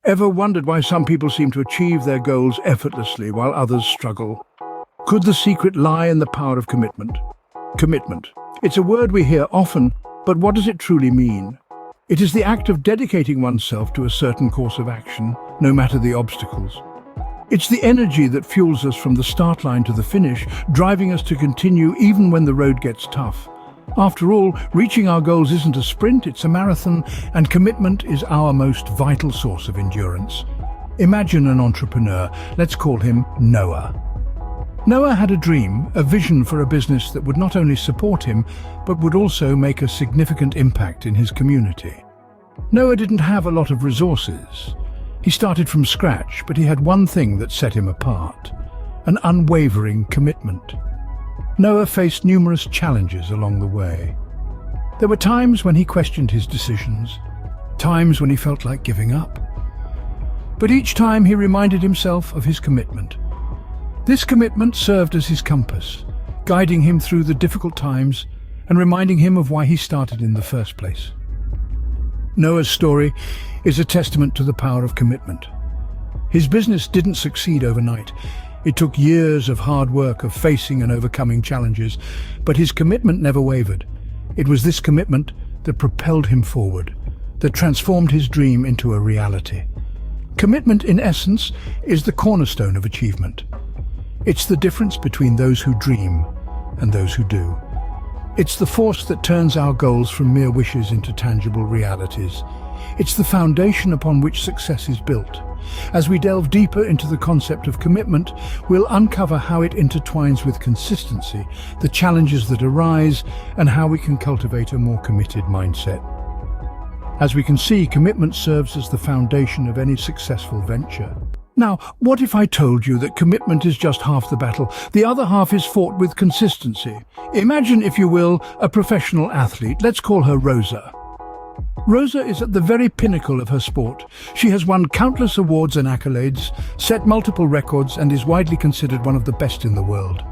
Ever wondered why some people seem to achieve their goals effortlessly while others struggle? Could the secret lie in the power of commitment? Commitment. It's a word we hear often, but what does it truly mean? It is the act of dedicating oneself to a certain course of action, no matter the obstacles. It's the energy that fuels us from the start line to the finish, driving us to continue even when the road gets tough. After all, reaching our goals isn't a sprint, it's a marathon, and commitment is our most vital source of endurance. Imagine an entrepreneur. Let's call him Noah. Noah had a dream, a vision for a business that would not only support him, but would also make a significant impact in his community. Noah didn't have a lot of resources. He started from scratch, but he had one thing that set him apart: an unwavering commitment. Noah faced numerous challenges along the way. There were times when he questioned his decisions, times when he felt like giving up. But each time he reminded himself of his commitment. This commitment served as his compass, guiding him through the difficult times and reminding him of why he started in the first place. Noah's story is a testament to the power of commitment. His business didn't succeed overnight. It took years of hard work, of facing and overcoming challenges, but his commitment never wavered. It was this commitment that propelled him forward, that transformed his dream into a reality. Commitment, in essence, is the cornerstone of achievement. It's the difference between those who dream and those who do. It's the force that turns our goals from mere wishes into tangible realities. It's the foundation upon which success is built. As we delve deeper into the concept of commitment, we'll uncover how it intertwines with consistency, the challenges that arise, and how we can cultivate a more committed mindset. As we can see, commitment serves as the foundation of any successful venture. Now, what if I told you that commitment is just half the battle? The other half is fought with consistency. Imagine, if you will, a professional athlete. Let's call her Rosa. Rosa is at the very pinnacle of her sport. She has won countless awards and accolades, set multiple records, and is widely considered one of the best in the world.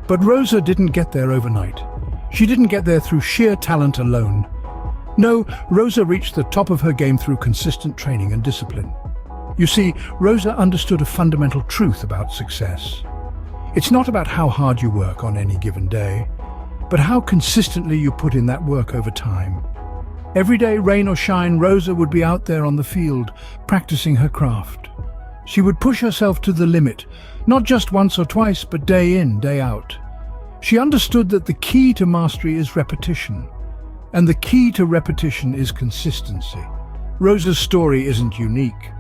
But Rosa didn't get there overnight. She didn't get there through sheer talent alone. No, Rosa reached the top of her game through consistent training and discipline. You see, Rosa understood a fundamental truth about success. It's not about how hard you work on any given day, but how consistently you put in that work over time. Every day, rain or shine, Rosa would be out there on the field, practicing her craft. She would push herself to the limit, not just once or twice, but day in, day out. She understood that the key to mastery is repetition, and the key to repetition is consistency. Rosa's story isn't unique.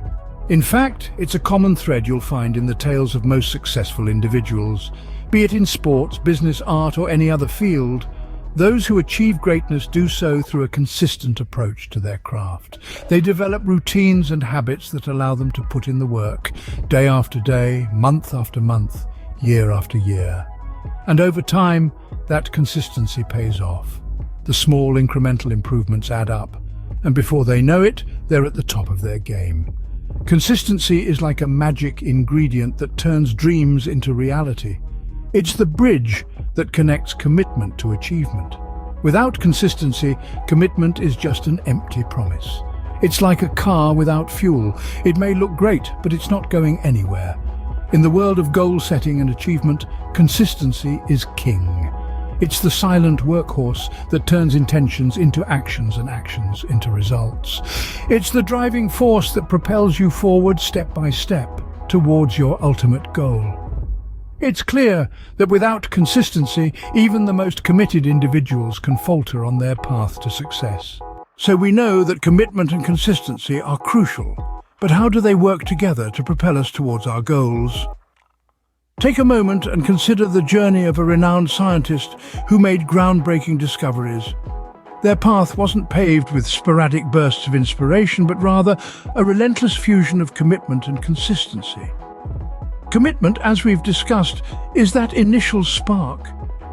In fact, it's a common thread you'll find in the tales of most successful individuals. Be it in sports, business, art, or any other field, those who achieve greatness do so through a consistent approach to their craft. They develop routines and habits that allow them to put in the work, day after day, month after month, year after year. And over time, that consistency pays off. The small incremental improvements add up, and before they know it, they're at the top of their game. Consistency is like a magic ingredient that turns dreams into reality. It's the bridge that connects commitment to achievement. Without consistency, commitment is just an empty promise. It's like a car without fuel. It may look great, but it's not going anywhere. In the world of goal setting and achievement, consistency is king. It's the silent workhorse that turns intentions into actions and actions into results. It's the driving force that propels you forward step by step towards your ultimate goal. It's clear that without consistency, even the most committed individuals can falter on their path to success. So we know that commitment and consistency are crucial. But how do they work together to propel us towards our goals? Take a moment and consider the journey of a renowned scientist who made groundbreaking discoveries. Their path wasn't paved with sporadic bursts of inspiration, but rather a relentless fusion of commitment and consistency. Commitment, as we've discussed, is that initial spark.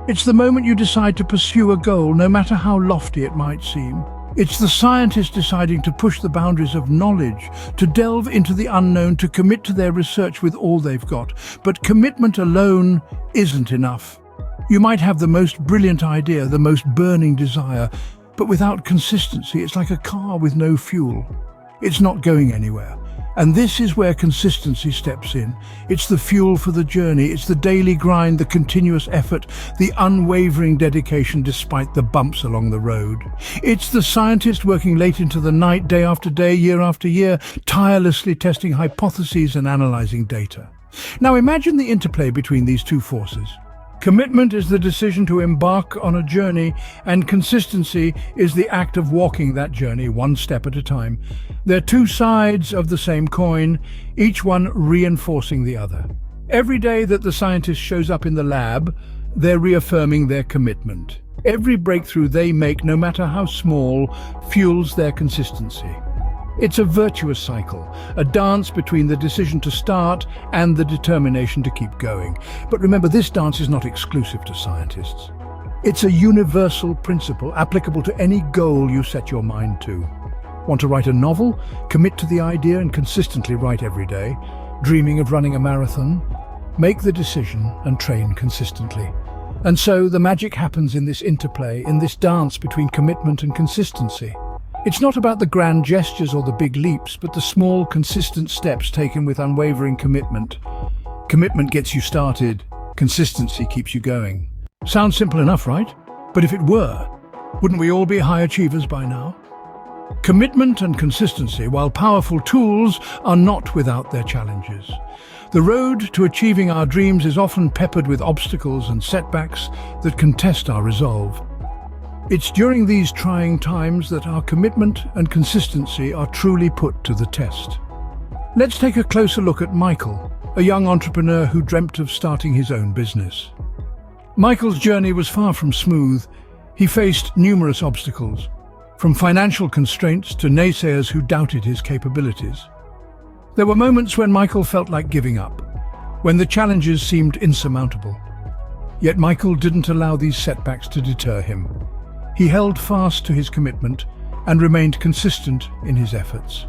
It's the moment you decide to pursue a goal, no matter how lofty it might seem. It's the scientist deciding to push the boundaries of knowledge, to delve into the unknown, to commit to their research with all they've got. But commitment alone isn't enough. You might have the most brilliant idea, the most burning desire, but without consistency, it's like a car with no fuel. It's not going anywhere. And this is where consistency steps in. It's the fuel for the journey. It's the daily grind, the continuous effort, the unwavering dedication despite the bumps along the road. It's the scientist working late into the night, day after day, year after year, tirelessly testing hypotheses and analyzing data. Now imagine the interplay between these two forces. Commitment is the decision to embark on a journey, and consistency is the act of walking that journey one step at a time. They're two sides of the same coin, each one reinforcing the other. Every day that the scientist shows up in the lab, they're reaffirming their commitment. Every breakthrough they make, no matter how small, fuels their consistency. It's a virtuous cycle, a dance between the decision to start and the determination to keep going. But remember, this dance is not exclusive to scientists. It's a universal principle applicable to any goal you set your mind to. Want to write a novel? Commit to the idea and consistently write every day. Dreaming of running a marathon? Make the decision and train consistently. And so the magic happens in this interplay, in this dance between commitment and consistency. It's not about the grand gestures or the big leaps, but the small, consistent steps taken with unwavering commitment. Commitment gets you started, consistency keeps you going. Sounds simple enough, right? But if it were, wouldn't we all be high achievers by now? Commitment and consistency, while powerful tools, are not without their challenges. The road to achieving our dreams is often peppered with obstacles and setbacks that can test our resolve. It's during these trying times that our commitment and consistency are truly put to the test. Let's take a closer look at Michael, a young entrepreneur who dreamt of starting his own business. Michael's journey was far from smooth. He faced numerous obstacles, from financial constraints to naysayers who doubted his capabilities. There were moments when Michael felt like giving up, when the challenges seemed insurmountable. Yet Michael didn't allow these setbacks to deter him. He held fast to his commitment and remained consistent in his efforts.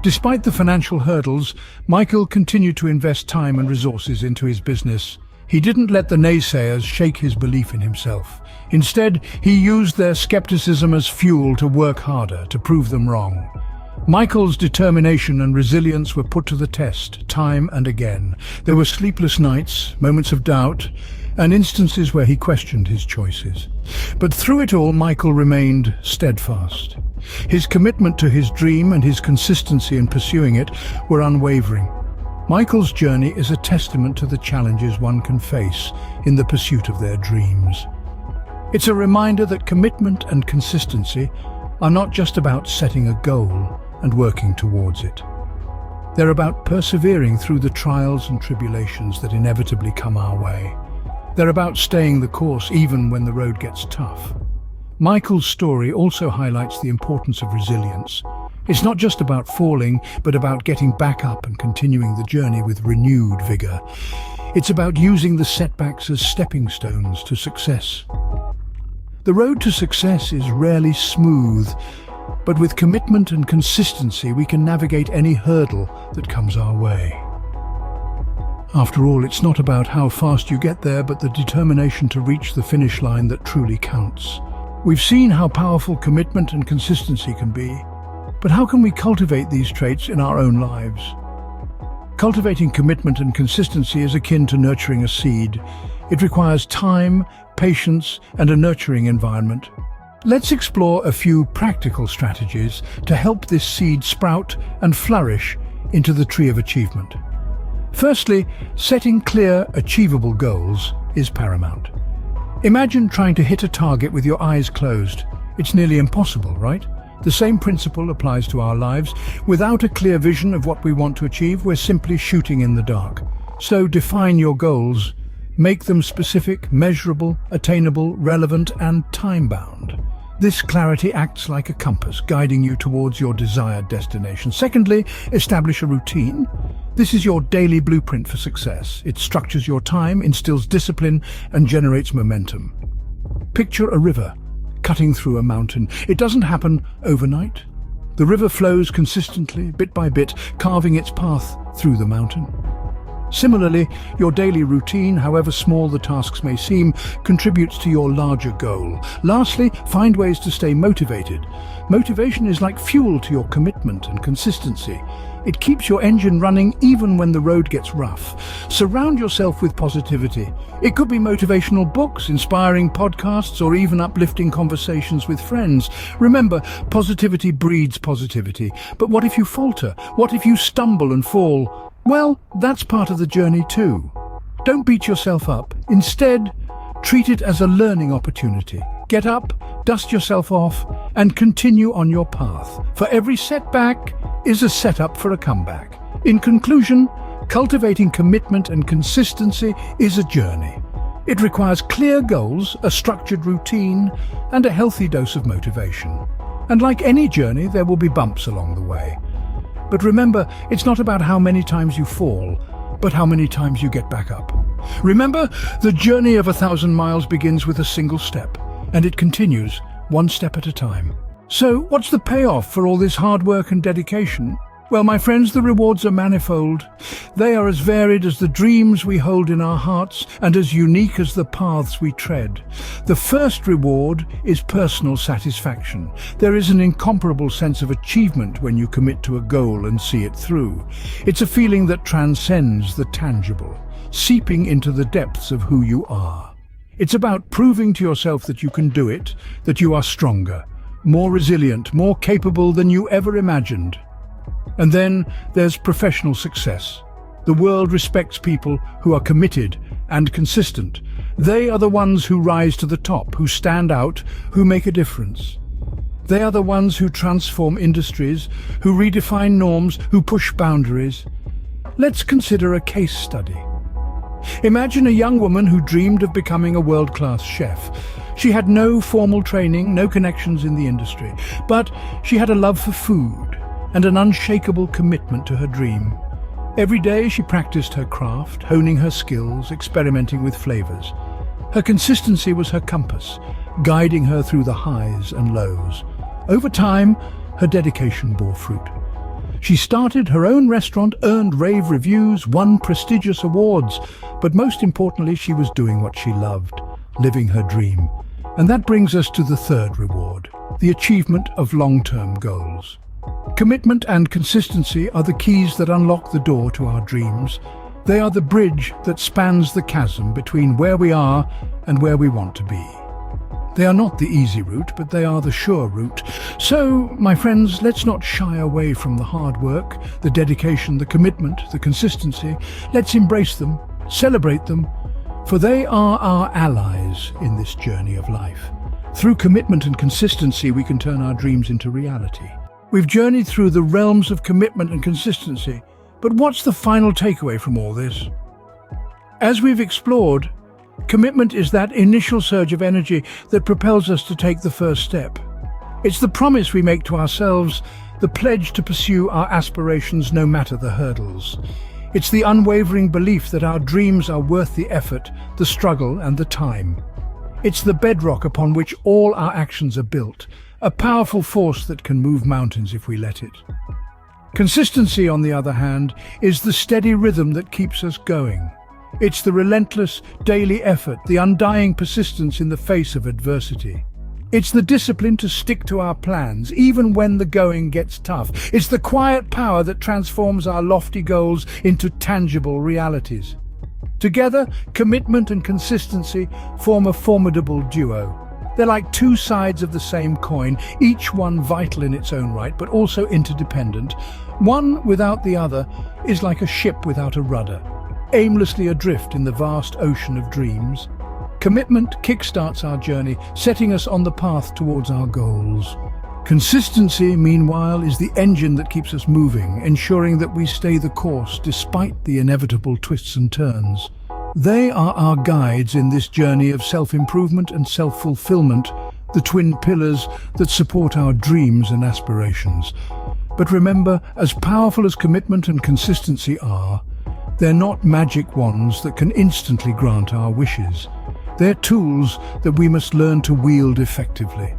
Despite the financial hurdles, Michael continued to invest time and resources into his business. He didn't let the naysayers shake his belief in himself. Instead, he used their skepticism as fuel to work harder, to prove them wrong. Michael's determination and resilience were put to the test, time and again. There were sleepless nights, moments of doubt, and instances where he questioned his choices. But through it all, Michael remained steadfast. His commitment to his dream and his consistency in pursuing it were unwavering. Michael's journey is a testament to the challenges one can face in the pursuit of their dreams. It's a reminder that commitment and consistency are not just about setting a goal and working towards it. They're about persevering through the trials and tribulations that inevitably come our way. They're about staying the course even when the road gets tough. Michael's story also highlights the importance of resilience. It's not just about falling, but about getting back up and continuing the journey with renewed vigor. It's about using the setbacks as stepping stones to success. The road to success is rarely smooth, but with commitment and consistency, we can navigate any hurdle that comes our way. After all, it's not about how fast you get there, but the determination to reach the finish line that truly counts. We've seen how powerful commitment and consistency can be, but how can we cultivate these traits in our own lives? Cultivating commitment and consistency is akin to nurturing a seed. It requires time, patience, and a nurturing environment. Let's explore a few practical strategies to help this seed sprout and flourish into the tree of achievement. Firstly, setting clear, achievable goals is paramount. Imagine trying to hit a target with your eyes closed. It's nearly impossible, right? The same principle applies to our lives. Without a clear vision of what we want to achieve, we're simply shooting in the dark. So define your goals. Make them specific, measurable, attainable, relevant, and time-bound. This clarity acts like a compass, guiding you towards your desired destination. Secondly, establish a routine. This is your daily blueprint for success. It structures your time, instills discipline, and generates momentum. Picture a river cutting through a mountain. It doesn't happen overnight. The river flows consistently, bit by bit, carving its path through the mountain. Similarly, your daily routine, however small the tasks may seem, contributes to your larger goal. Lastly, find ways to stay motivated. Motivation is like fuel to your commitment and consistency. It keeps your engine running even when the road gets rough. Surround yourself with positivity. It could be motivational books, inspiring podcasts, or even uplifting conversations with friends. Remember, positivity breeds positivity. But what if you falter? What if you stumble and fall? Well, that's part of the journey too. Don't beat yourself up. Instead, treat it as a learning opportunity. Get up, dust yourself off, and continue on your path. For every setback is a setup for a comeback. In conclusion, cultivating commitment and consistency is a journey. It requires clear goals, a structured routine, and a healthy dose of motivation. And like any journey, there will be bumps along the way. But remember, it's not about how many times you fall, but how many times you get back up. Remember, the journey of 1,000 miles begins with a single step, and it continues one step at a time. So, what's the payoff for all this hard work and dedication? Well, my friends, the rewards are manifold. They are as varied as the dreams we hold in our hearts and as unique as the paths we tread. The first reward is personal satisfaction. There is an incomparable sense of achievement when you commit to a goal and see it through. It's a feeling that transcends the tangible, seeping into the depths of who you are. It's about proving to yourself that you can do it, that you are stronger, more resilient, more capable than you ever imagined. And then there's professional success. The world respects people who are committed and consistent. They are the ones who rise to the top, who stand out, who make a difference. They are the ones who transform industries, who redefine norms, who push boundaries. Let's consider a case study. Imagine a young woman who dreamed of becoming a world-class chef. She had no formal training, no connections in the industry, but she had a love for food and an unshakable commitment to her dream. Every day she practiced her craft, honing her skills, experimenting with flavors. Her consistency was her compass, guiding her through the highs and lows. Over time, her dedication bore fruit. She started her own restaurant, earned rave reviews, won prestigious awards, but most importantly, she was doing what she loved, living her dream. And that brings us to the third reward, the achievement of long-term goals. Commitment and consistency are the keys that unlock the door to our dreams. They are the bridge that spans the chasm between where we are and where we want to be. They are not the easy route, but they are the sure route. So, my friends, let's not shy away from the hard work, the dedication, the commitment, the consistency. Let's embrace them, celebrate them, for they are our allies in this journey of life. Through commitment and consistency, we can turn our dreams into reality. We've journeyed through the realms of commitment and consistency, but what's the final takeaway from all this? As we've explored, commitment is that initial surge of energy that propels us to take the first step. It's the promise we make to ourselves, the pledge to pursue our aspirations no matter the hurdles. It's the unwavering belief that our dreams are worth the effort, the struggle, and the time. It's the bedrock upon which all our actions are built, a powerful force that can move mountains if we let it. Consistency, on the other hand, is the steady rhythm that keeps us going. It's the relentless daily effort, the undying persistence in the face of adversity. It's the discipline to stick to our plans, even when the going gets tough. It's the quiet power that transforms our lofty goals into tangible realities. Together, commitment and consistency form a formidable duo. They're like two sides of the same coin, each one vital in its own right, but also interdependent. One without the other is like a ship without a rudder, aimlessly adrift in the vast ocean of dreams. Commitment kickstarts our journey, setting us on the path towards our goals. Consistency, meanwhile, is the engine that keeps us moving, ensuring that we stay the course despite the inevitable twists and turns. They are our guides in this journey of self-improvement and self-fulfillment, the twin pillars that support our dreams and aspirations. But remember, as powerful as commitment and consistency are, they're not magic wands that can instantly grant our wishes. They're tools that we must learn to wield effectively.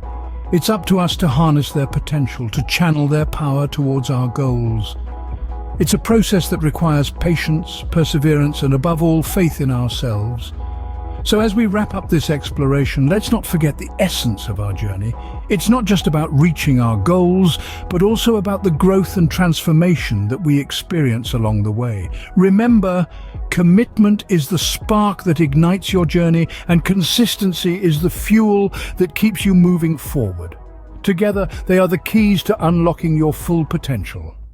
It's up to us to harness their potential, to channel their power towards our goals. It's a process that requires patience, perseverance, and above all, faith in ourselves. So as we wrap up this exploration, let's not forget the essence of our journey. It's not just about reaching our goals, but also about the growth and transformation that we experience along the way. Remember, commitment is the spark that ignites your journey, and consistency is the fuel that keeps you moving forward. Together, they are the keys to unlocking your full potential.